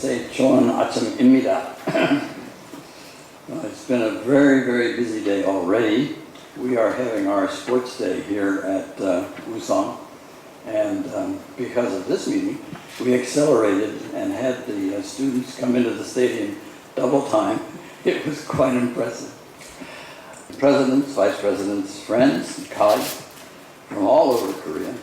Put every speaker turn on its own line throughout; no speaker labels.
say 좋은 아침입니다. It's been a very, very busy day already. We are having our sports day here at Ucn, and because of this meeting, we accelerated and had the students come into the stadium double time. It was quite impressive. Presidents, vice presidents, friends, and colleagues from all over Korea,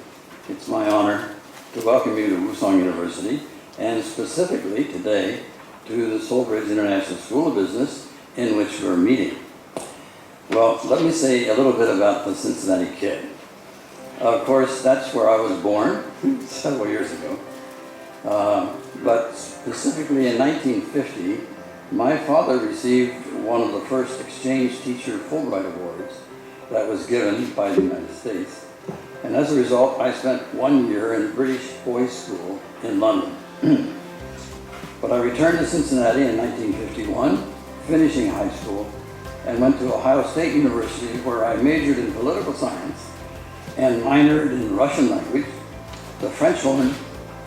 it's my honor to welcome you to Ucn University, and specifically today to the Seoul-Bridge International School of Business, in which we're meeting. Well, let me say a little bit about the Cincinnati kid. Of course, that's where I was born several years ago. But specifically in 1950, my father received one of the first exchange teacher Fulbright awards that was given by the United States. And as a result, I spent 1 year in British boys' school in London. But I returned to Cincinnati in 1951, finishing high school, and went to Ohio State University, where I majored in political science and minored in Russian language, the French woman,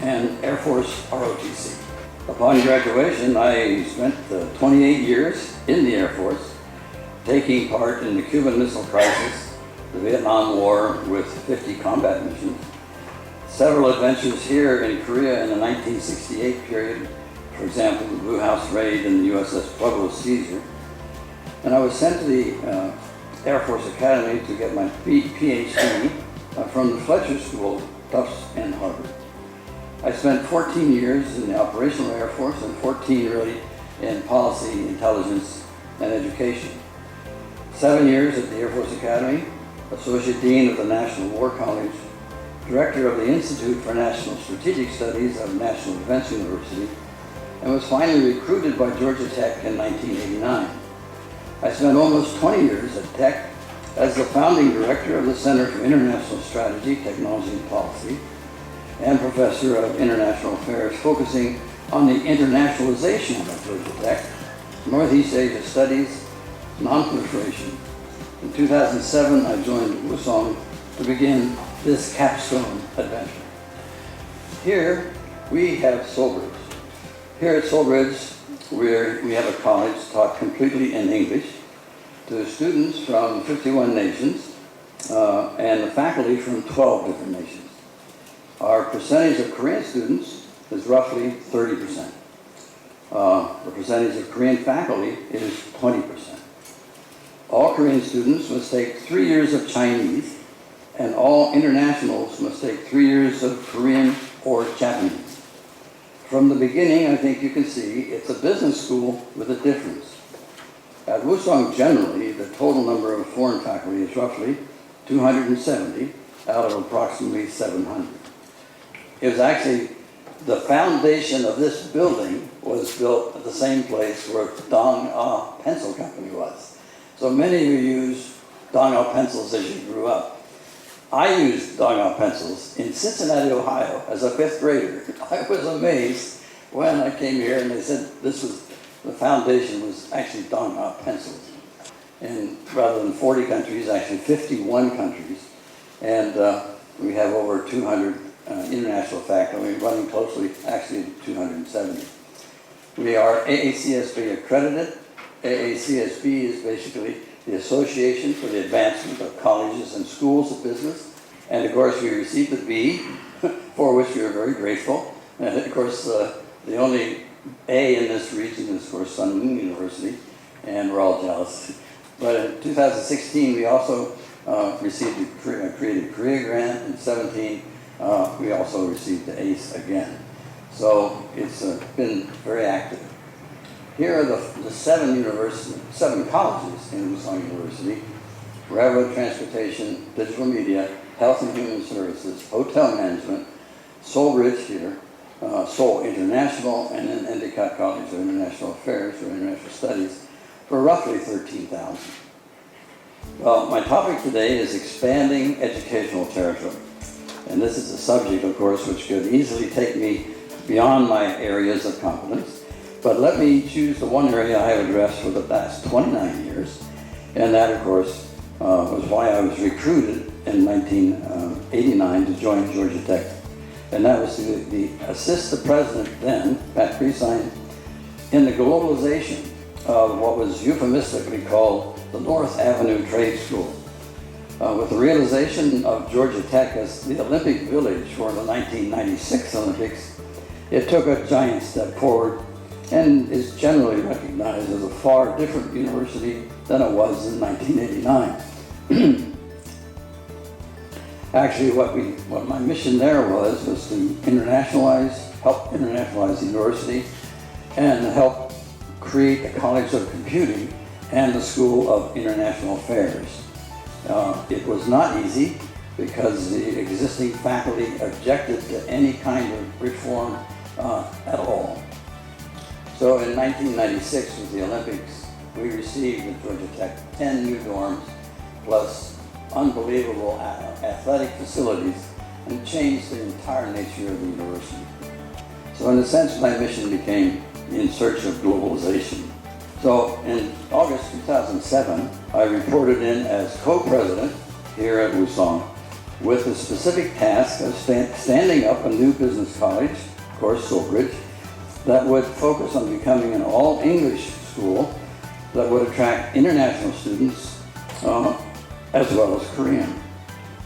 and Air Force ROTC. Upon graduation, I spent 28 years in the Air Force, taking part in the Cuban Missile Crisis, the Vietnam War with 50 combat missions, several adventures here in Korea in the 1968 period, for example, the Blue House raid and the USS Pueblo Caesar. And I was sent to the Air Force Academy to get my PhD from the Fletcher School, Tufts, and Harvard. I spent 14 years in the operational Air Force and 14 really in policy, intelligence, and education. 7 years at the Air Force Academy, Associate Dean of the National War College, Director of the Institute for National Strategic Studies of National Defense University, and was finally recruited by Georgia Tech in 1989. I spent almost 20 years at Tech as the founding director of the Center for International Strategy, Technology, and Policy, and professor of international affairs, focusing on the internationalization of Georgia Tech, Northeast Asia Studies, non-proliferation. In 2007, I joined Ucn to begin this capstone adventure. Here, we have Seoul-Bridge. Here at Seoul-Bridge, we have a college taught completely in English to students from 51 nations and the faculty from 12 different nations. Our percentage of Korean students is roughly 30%. The percentage of Korean faculty is 20%. All Korean students must take 3 years of Chinese, and all internationals must take 3 years of Korean or Japanese. From the beginning, I think you can see it's a business school with a difference. At Ucn, generally, the total number of foreign faculty is roughly 270 out of approximately 700. It was actually the foundation of this building was built at the same place where Dong Pencil Company was. So many of you use Dong pencils as you grew up. I used Dong pencils in Cincinnati, Ohio as a 5th grader. I was amazed when I came here and they said the foundation was actually Dong pencils. And rather than 40 countries, actually 51 countries. And we have over 200 international faculty, running closely actually to 270. We are AACSB accredited. AACSB is basically the Association for the Advancement of Colleges and Schools of Business. And of course, we received the B, for which we are very grateful. And of course, the only A in this region is, of course, Sun Moon University, and we're all jealous. But in 2016, we also received a Creative Korea grant. In 2017, we also received the ACE again. So it's been very active. Here are the 7 colleges in Ucn University: Railroad Transportation, Digital Media, Health and Human Services, Hotel Management, Seoul-Bridge here, Seoul International, and then Endicott College of International Affairs or International Studies for roughly 13,000. Well, my topic today is expanding educational territory. And this is a subject, of course, which could easily take me beyond my areas of competence. But let me choose the one area I have addressed for the last 29 years. And that, of course, was why I was recruited in 1989 to join Georgia Tech and that was to assist the president then, Pat Creasine, in the globalization of what was euphemistically called the North Avenue Trade School. With the realization of Georgia Tech as the Olympic village for the 1996 Olympics, it took a giant step forward and is generally recognized as a far different university than it was in 1989. Actually, what my mission there was to help internationalize the university and help create the College of Computing and the School of International Affairs. It was not easy because the existing faculty objected to any kind of reform at all. So in 1996 with the Olympics, we received at Georgia Tech 10 new dorms plus unbelievable athletic facilities and changed the entire nature of the university. So in a sense, my mission became in search of globalization. So in August 2007, I reported in as co-president here at Ucn with the specific task of standing up a new business college, of course, Silbridge, that would focus on becoming an all-English school that would attract international students as well as Korean.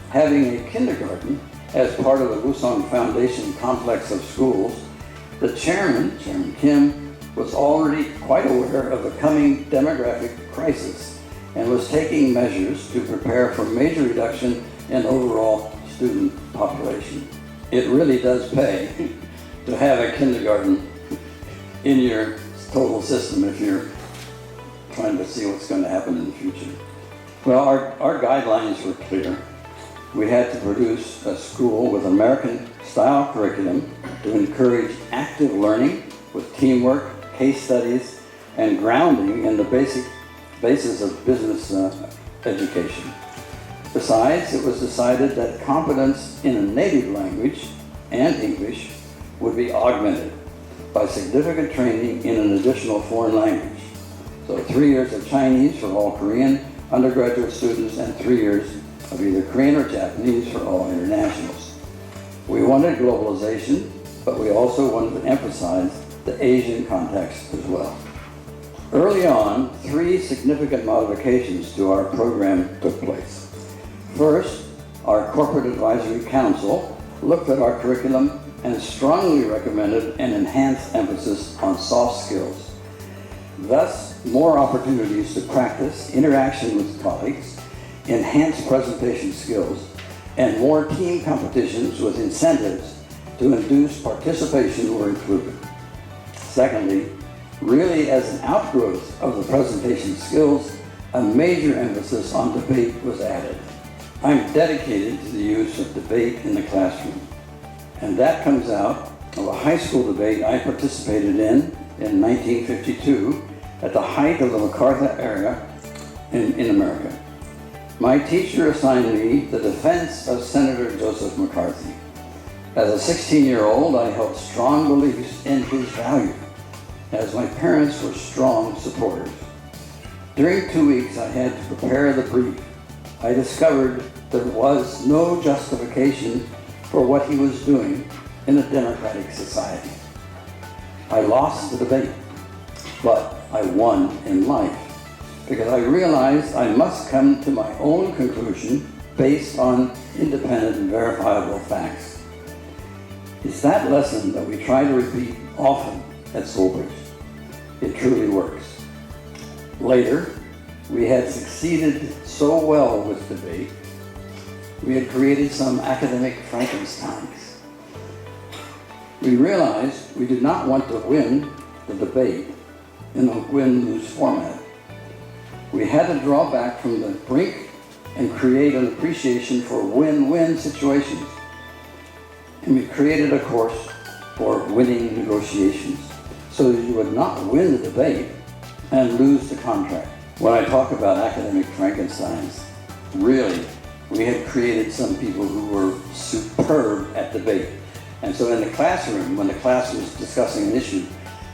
Having a kindergarten as part of the Ucn Foundation complex of schools, the chairman, Chairman Kim, was already quite aware of the coming demographic crisis and was taking measures to prepare for major reduction in overall student population. It really does pay to have a kindergarten in your total system if you're trying to see what's going to happen in the future. Well, our guidelines were clear. We had to produce a school with American-style curriculum to encourage active learning with teamwork, case studies, and grounding in the basis of business education. Besides, it was decided that competence in a native language and English would be augmented by significant training in an additional foreign language. So 3 years of Chinese for all Korean undergraduate students and 3 years of either Korean or Japanese for all internationals. We wanted globalization, but we also wanted to emphasize the Asian context as well. Early on, 3 significant modifications to our program took place. First, our Corporate Advisory Council looked at our curriculum and strongly recommended an enhanced emphasis on soft skills. Thus, more opportunities to practice interaction with colleagues, enhanced presentation skills, and more team competitions with incentives to induce participation were included. Secondly, really as an outgrowth of the presentation skills, a major emphasis on debate was added. I'm dedicated to the use of debate in the classroom, and that comes out of a high school debate I participated in 1952 at the height of the MacArthur era in America. My teacher assigned me the defense of Senator Joseph McCarthy. As a 16-year-old, I held strong beliefs in his value, as my parents were strong supporters. During 2 weeks, I had to prepare the brief. I discovered there was no justification for what he was doing in a democratic society. I lost the debate, but I won in life because I realized I must come to my own conclusion based on independent and verifiable facts. It's that lesson that we try to repeat often at Silbridge. It truly works. Later, we had succeeded so well with debate, we had created some academic Frankensteins. We realized we did not want to win the debate in a win-lose format. We had to draw back from the brink and create an appreciation for win-win situations. And we created a course for winning negotiations so that you would not win the debate and lose the contract. When I talk about academic Frankensteins, really, we had created some people who were superb at debate. And so in the classroom, when the class was discussing an issue,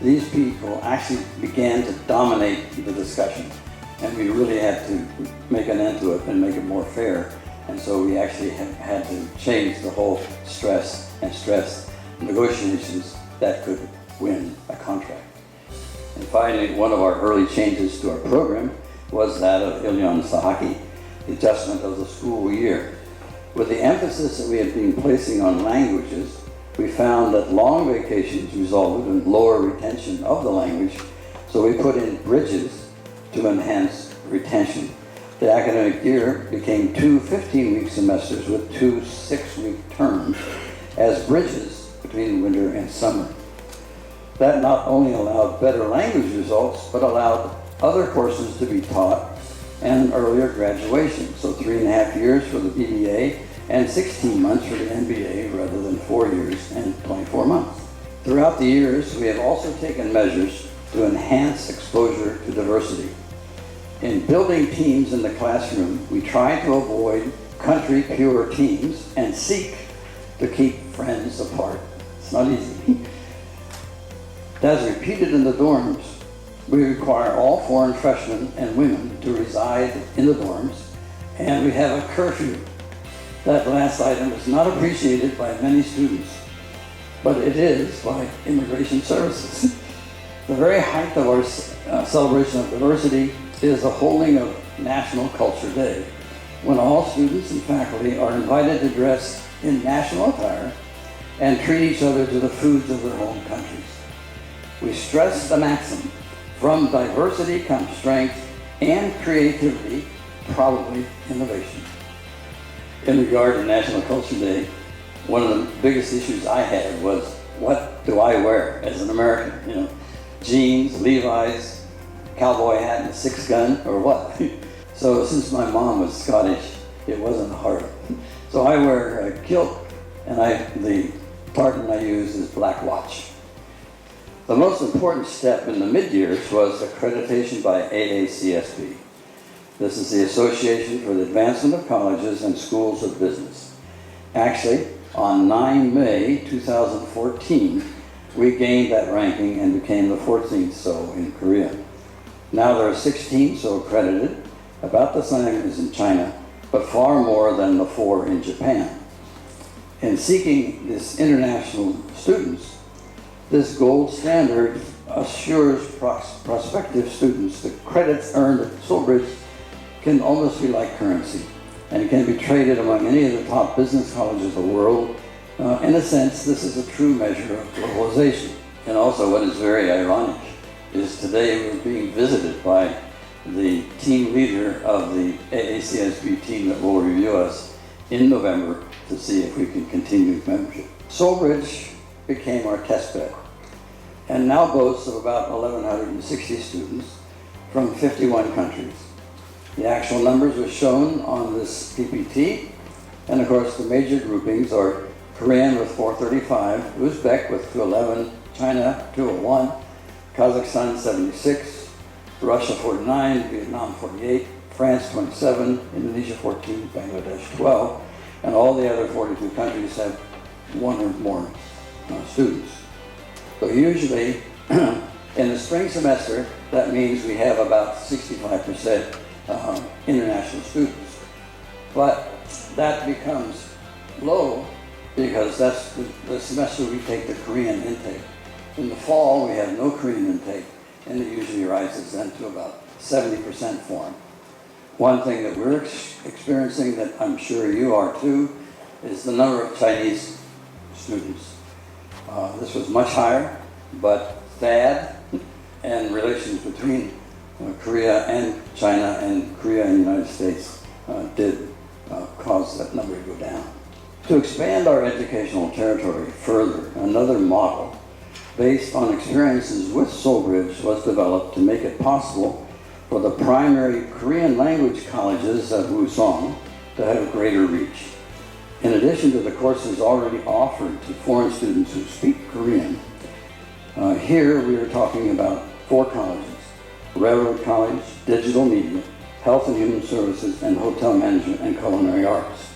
these people actually began to dominate the discussion. And we really had to make an end to it and make it more fair And so we actually had to change the whole stress negotiations that could win a contract. And finally, one of our early changes to our program was that of Ilyon Sahaki, the adjustment of the school year. With the emphasis that we had been placing on languages, we found that long vacations resulted in lower retention of the language, so we put in bridges to enhance retention. The academic year became 2 15-week semesters with 2 6-week terms as bridges between winter and summer. That not only allowed better language results, but allowed other courses to be taught and an earlier graduation. So 3.5 years for the BBA and 16 months for the MBA rather than 4 years and 24 months. Throughout the years, we have also taken measures to enhance exposure to diversity. In building teams in the classroom, we try to avoid country-pure teams and seek to keep friends apart. It's not easy. As repeated in the dorms, we require all foreign freshmen and women to reside in the dorms, and we have a curfew. That last item is not appreciated by many students, but it is by immigration services. The very height of our celebration of diversity is the holding of National Culture Day, when all students and faculty are invited to dress in national attire and treat each other to the foods of their home countries. We stress the maxim, from diversity comes strength and creativity, probably innovation. In regard to National Culture Day, one of the biggest issues I had was, what do I wear as an American? You know, jeans, Levi's, cowboy hat and a 6-gun, or what? So since my mom was Scottish, it wasn't hard. So I wear a kilt, and the tartan I use is black watch. The most important step in the mid-years was accreditation by AACSB. This is the Association for the Advancement of Colleges and Schools of Business. Actually, on 9 May 2014, we gained that ranking and became the 14th so in Korea. Now there are 16 so accredited, about the same as in China, but far more than the 4 in Japan. In seeking this international students, this gold standard assures prospective students that credits earned at Soulbridge can almost be like currency, and it can be traded among any of the top business colleges of the world. In a sense, this is a true measure of globalization. And also what is very ironic is today we're being visited by the team leader of the AACSB team that will review us in November to see if we can continue membership. Soulbridge became our test bed and now boasts of about 1,160 students from 51 countries. The actual numbers are shown on this PPT, and of course the major groupings are Korean with 435, Uzbek with 211, China 201, Kazakhstan 76, Russia 49, Vietnam 48, France 27, Indonesia 14, Bangladesh 12, and all the other 42 countries have one or more students. So usually in the spring semester, that means we have about 65% international students. But that becomes low because that's the semester we take the Korean intake. In the fall, we have no Korean intake, and it usually rises then to about 70% foreign. One thing that we're experiencing that I'm sure you are too is the number of Chinese students. This was much higher, but THAAD and relations between Korea and China and Korea and the United States did cause that number to go down. To expand our educational territory further, another model based on experiences with Soulbridge was developed to make it possible for the primary Korean language colleges at Ucn to have greater reach. In addition to the courses already offered to foreign students who speak Korean, here we are talking about 4 colleges: Railroad College, Digital Media, Health and Human Services, and Hotel Management and Culinary Arts.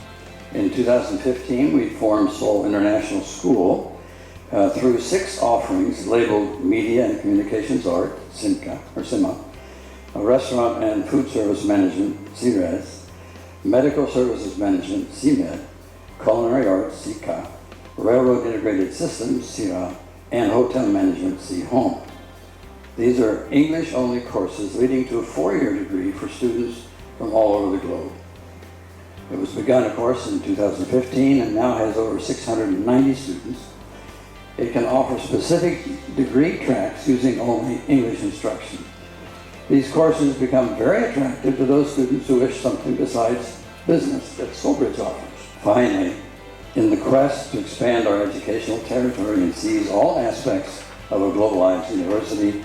In 2015, we formed Seoul International School through 6 offerings labeled Media and Communications Art, SIMA, a Restaurant and Food Service Management, CRES, Medical Services Management, CMed, Culinary Arts, CCA, Railroad Integrated Systems, CRA, and Hotel Management, C-Home. These are English-only courses leading to a 4-year degree for students from all over the globe. It was begun, of course, in 2015 and now has over 690 students. It can offer specific degree tracks using only English instruction. These courses become very attractive to those students who wish something besides business that Soulbridge offers. Finally, in the quest to expand our educational territory and seize all aspects of a globalized university,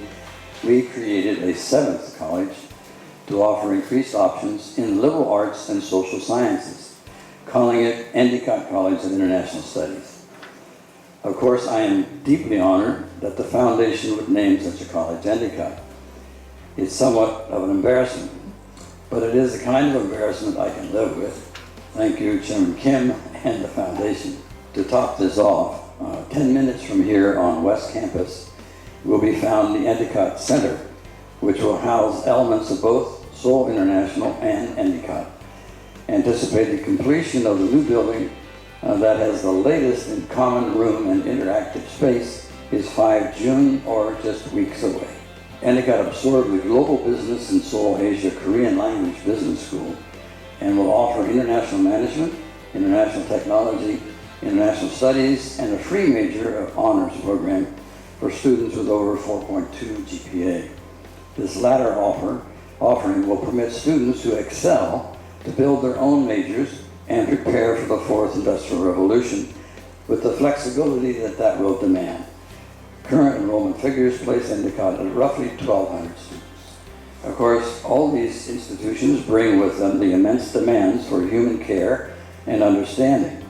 we created a 7th college to offer increased options in liberal arts and social sciences, calling it Endicott College of International Studies. Of course, I am deeply honored that the foundation would name such a college Endicott. It's somewhat of an embarrassment, but it is the kind of embarrassment I can live with. Thank you, Chairman Kim and the foundation. To top this off, 10 minutes from here on West Campus will be found the Endicott Center, which will house elements of both Seoul International and Endicott. Anticipated completion of the new building that has the latest in common room and interactive space is 5 June or just weeks away. Endicott absorbed the Global Business in Seoul, Asia Korean Language Business School and will offer international management, international technology, international studies, and a free major of honors program for students with over 4.2 GPA. This latter offering will permit students who excel to build their own majors and prepare for the 4th Industrial Revolution with the flexibility that will demand. Current enrollment figures place Endicott at roughly 1,200 students. Of course, all these institutions bring with them the immense demands for human care and understanding.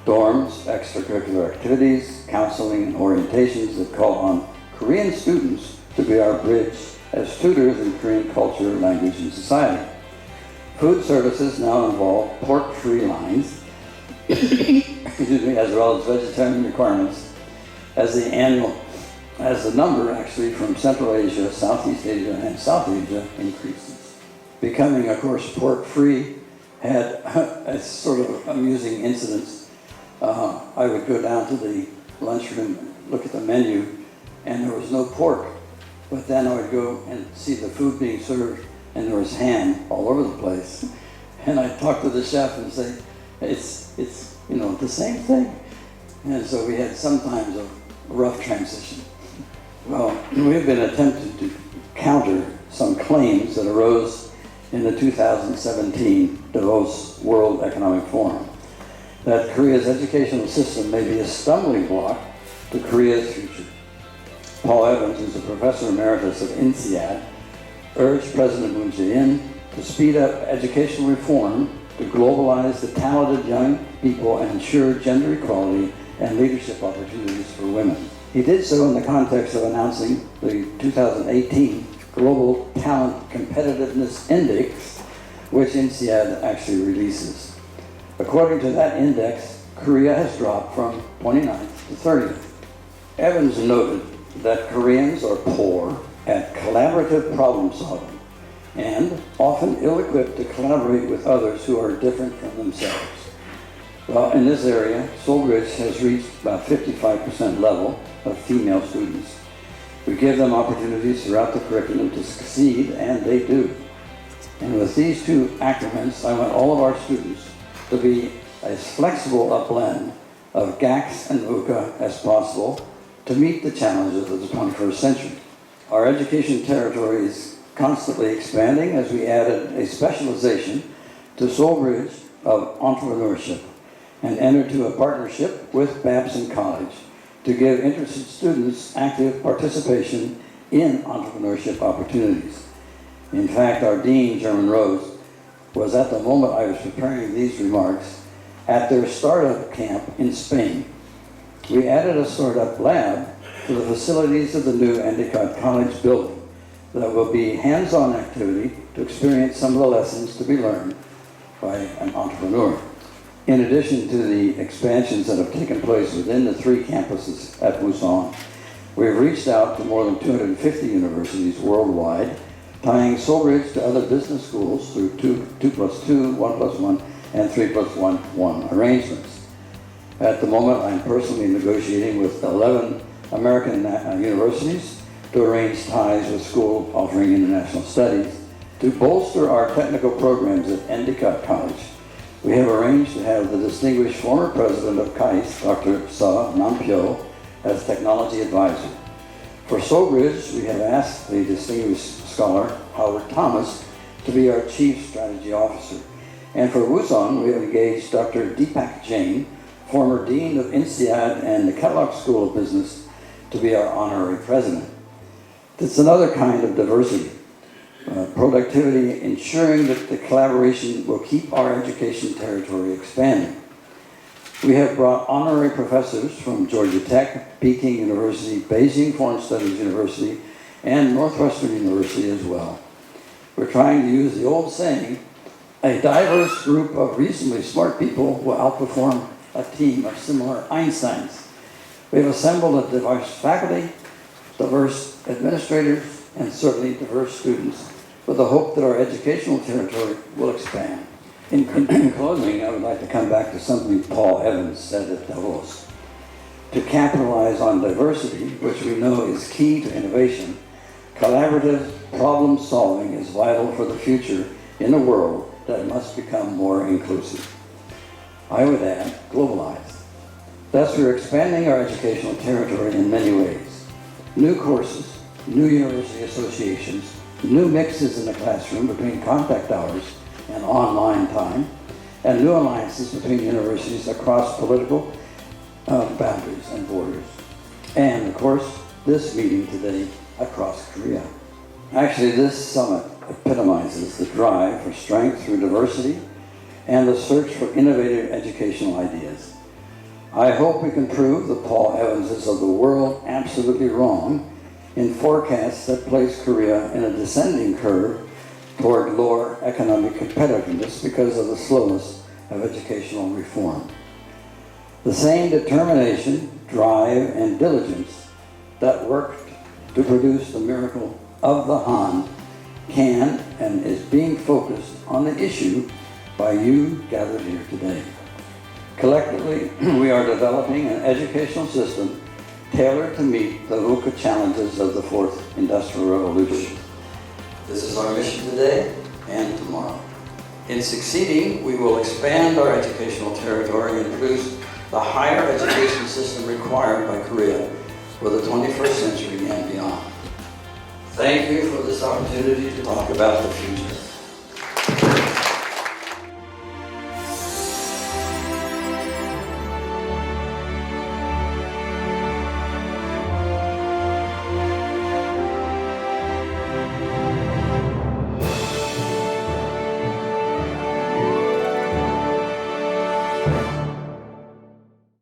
Dorms, extracurricular activities, counseling, and orientations that call on Korean students to be our bridge as tutors in Korean culture, language, and society. Food services now involve pork-free lines, as well as vegetarian requirements, as the number actually from Central Asia, Southeast Asia, and South Asia increases. Becoming, of course, pork-free had a sort of amusing incidents. I would go down to the lunchroom, look at the menu, and there was no pork. But then I would go and see the food being served, and there was ham all over the place. And I'd talk to the chef and say, it's the same thing. And so we had sometimes a rough transition. Well, we've been attempting to counter some claims that arose in the 2017 Davos World Economic Forum that Korea's educational system may be a stumbling block to Korea's future. Paul Evans, who's a professor emeritus of INSEAD, urged President Moon Jae-in to speed up educational reform to globalize the talented young people and ensure gender equality and leadership opportunities for women. He did so in the context of announcing the 2018 Global Talent Competitiveness Index, which INSEAD actually releases. According to that index, Korea has dropped from 29th to 30th. Evans noted that Koreans are poor at collaborative problem solving and often ill-equipped to collaborate with others who are different from themselves. Well, in this area, Soulbridge has reached about 55% level of female students. We give them opportunities throughout the curriculum to succeed, and they do. And with these two acronyms, I want all of our students to be as flexible a blend of GACS and UCA as possible to meet the challenges of the 21st century. Our education territory is constantly expanding as we added a specialization to Soulbridge of entrepreneurship and entered into a partnership with Babson College to give interested students active participation in entrepreneurship opportunities. In fact, our dean, German Rose, was at the moment I was preparing these remarks at their startup camp in Spain. We added a startup lab to the facilities of the new Endicott College building that will be hands-on activity to experience some of the lessons to be learned by an entrepreneur. In addition to the expansions that have taken place within the 3 campuses at Ucn, we have reached out to more than 250 universities worldwide tying Soulbridge to other business schools through 2+2, 1+1, and 3+1 arrangements. At the moment, I'm personally negotiating with 11 American universities to arrange ties with schools offering international studies. To bolster our technical programs at Endicott College, we have arranged to have the distinguished former president of KAIST, Dr. Sa Nampyo, as technology advisor. For Soulbridge, we have asked the distinguished scholar Howard Thomas to be our chief strategy officer. And for Ucn, we have engaged Dr. Deepak Jain, former dean of INSEAD and the Kellogg School of Business, to be our honorary president. It's another kind of diversity. Productivity, ensuring that the collaboration will keep our education territory expanding. We have brought honorary professors from Georgia Tech, Peking University, Beijing Foreign Studies University, and Northwestern University as well. We're trying to use the old saying, a diverse group of reasonably smart people will outperform a team of similar Einsteins. We've assembled a diverse faculty, diverse administrators, and certainly diverse students, with the hope that our educational territory will expand. In closing, I would like to come back to something Paul Evans said at Davos. To capitalize on diversity, which we know is key to innovation, collaborative problem solving is vital for the future in a world that must become more inclusive. I would add, globalized. Thus, we're expanding our educational territory in many ways. New courses, new university associations, new mixes in the classroom between contact hours and online time, and new alliances between universities across political boundaries and borders. And, of course, this meeting today across Korea. Actually, this summit epitomizes the drive for strength through diversity and the search for innovative educational ideas. I hope we can prove the Paul Evanses of the world absolutely wrong in forecasts that place Korea in a descending curve toward lower economic competitiveness because of the slowness of educational reform. The same determination, drive, and diligence that worked to produce the miracle of the Han can and is being focused on the issue by you gathered here today. Collectively, we are developing an educational system tailored to meet the VUCA challenges of the fourth industrial revolution. This is our mission today and tomorrow. In succeeding, we will expand our educational territory and produce the higher education system required by Korea for the 21st century and beyond. Thank you for this opportunity to talk about the future.